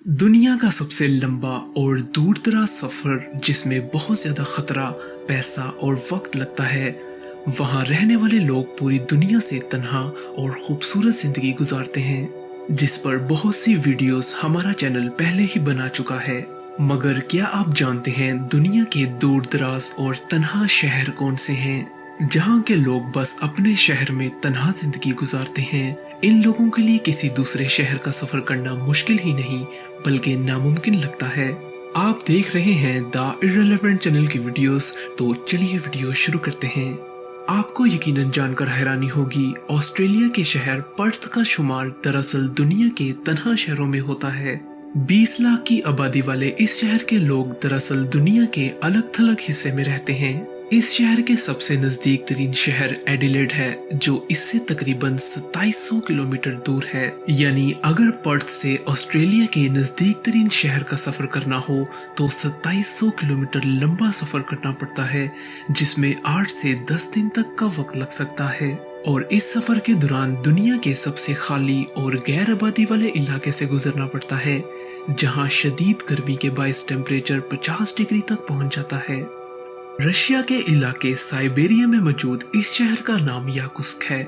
दुनिया का सबसे लंबा और दूर दराज सफर जिसमें बहुत ज्यादा खतरा, पैसा और वक्त लगता है, वहां रहने वाले लोग पूरी दुनिया से तन्हा और खूबसूरत जिंदगी गुजारते हैं, जिस पर बहुत सी वीडियोस हमारा चैनल पहले ही बना चुका है। मगर क्या आप जानते हैं दुनिया के दूर दराज और तन्हा शहर कौन से हैं, जहां के लोग बस अपने शहर में तन्हा जिंदगी गुजारते हैं। इन लोगों के लिए किसी दूसरे शहर का सफर करना मुश्किल ही नहीं बल्कि नामुमकिन लगता है। आप देख रहे हैं द इर्रेलेवेंट चैनल की वीडियोस, तो चलिए वीडियो शुरू करते हैं। आपको यकीनन जानकर हैरानी होगी, ऑस्ट्रेलिया के शहर पर्थ का शुमार दरअसल दुनिया के तन्हा शहरों में होता है। 20 लाख की आबादी वाले इस शहर के लोग दरअसल दुनिया के अलग थलग हिस्से में रहते हैं। इस शहर के सबसे नजदीक तरीन शहर एडिलेड है, जो इससे तकरीबन 2700 किलोमीटर दूर है। यानी अगर पर्थ से ऑस्ट्रेलिया के नजदीक तरीन शहर का सफर करना हो तो 2700 किलोमीटर लंबा सफर करना पड़ता है, जिसमें 8 से 10 दिन तक का वक्त लग सकता है। और इस सफर के दौरान दुनिया के सबसे खाली और गैर आबादी वाले इलाके से गुजरना पड़ता है, जहां शदीद गर्मी के बायस टेम्परेचर 50 डिग्री तक पहुंच जाता है। रशिया के इलाके साइबेरिया में मौजूद इस शहर का नाम याकुत्स्क है।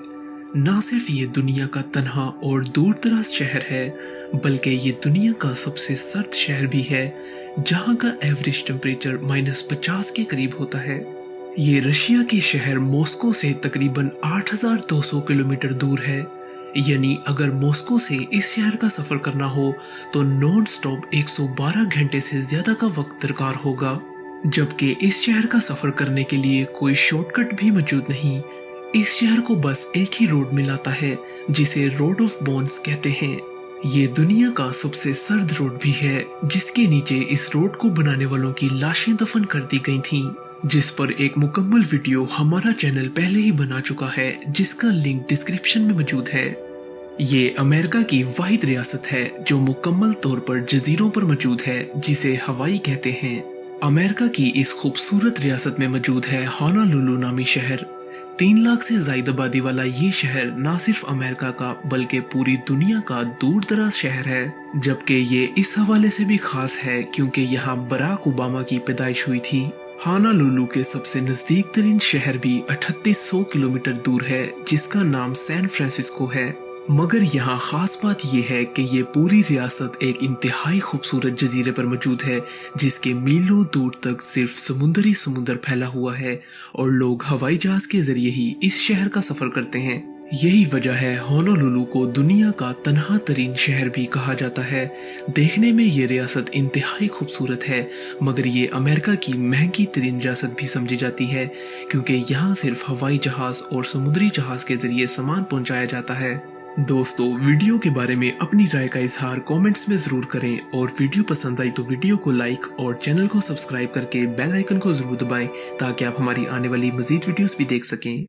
न सिर्फ ये दुनिया का तन्हा और दूर दराज शहर है, बल्कि ये दुनिया का सबसे सर्द शहर भी है, जहां का एवरेज टेम्परेचर -50 के करीब होता है। ये रशिया के शहर मॉस्को से तकरीबन 8200 किलोमीटर दूर है। यानी अगर मॉस्को से इस शहर का सफर करना हो तो नॉन स्टॉप 112 घंटे से ज्यादा का वक्त दरकार होगा, जबकि इस शहर का सफर करने के लिए कोई शॉर्टकट भी मौजूद नहीं। इस शहर को बस एक ही रोड मिलाता है, जिसे रोड ऑफ बोन्स कहते हैं। ये दुनिया का सबसे सर्द रोड भी है, जिसके नीचे इस रोड को बनाने वालों की लाशें दफन कर दी गई थीं, जिस पर एक मुकम्मल वीडियो हमारा चैनल पहले ही बना चुका है, जिसका लिंक डिस्क्रिप्शन में मौजूद है। ये अमेरिका की वाहिद रियासत है जो मुकम्मल तौर पर जजीरों पर मौजूद है, जिसे हवाई कहते हैं। अमेरिका की इस खूबसूरत रियासत में मौजूद है होनोलुलु नामी शहर। 3 लाख से ज्यादा आबादी वाला ये शहर न सिर्फ अमेरिका का बल्कि पूरी दुनिया का दूर दराज शहर है, जबकि ये इस हवाले से भी खास है क्योंकि यहाँ बराक ओबामा की पैदाइश हुई थी। होनोलुलु के सबसे नजदीक तरीन शहर भी 3800 किलोमीटर दूर है, जिसका नाम सैन फ्रांसिस्को है। मगर यहाँ खास बात यह है कि ये पूरी रियासत एक इंतहाई खूबसूरत जजीरे पर मौजूद है, जिसके मीलों दूर तक सिर्फ समुंदर फैला हुआ है और लोग हवाई जहाज के जरिए ही इस शहर का सफर करते हैं। यही वजह है होनोलुलु को दुनिया का तन्हा तरीन शहर भी कहा जाता है। देखने में ये रियासत इंतहाई खूबसूरत है, मगर ये अमेरिका की महंगी तरीन रियासत भी समझी जाती है, क्योंकि यहाँ सिर्फ हवाई जहाज और समुद्री जहाज के जरिए सामान पहुंचाया जाता है। दोस्तों, वीडियो के बारे में अपनी राय का इजहार कमेंट्स में जरूर करें, और वीडियो पसंद आई तो वीडियो को लाइक और चैनल को सब्सक्राइब करके बेल आइकन को जरूर दबाएं, ताकि आप हमारी आने वाली मजीद वीडियोस भी देख सकें।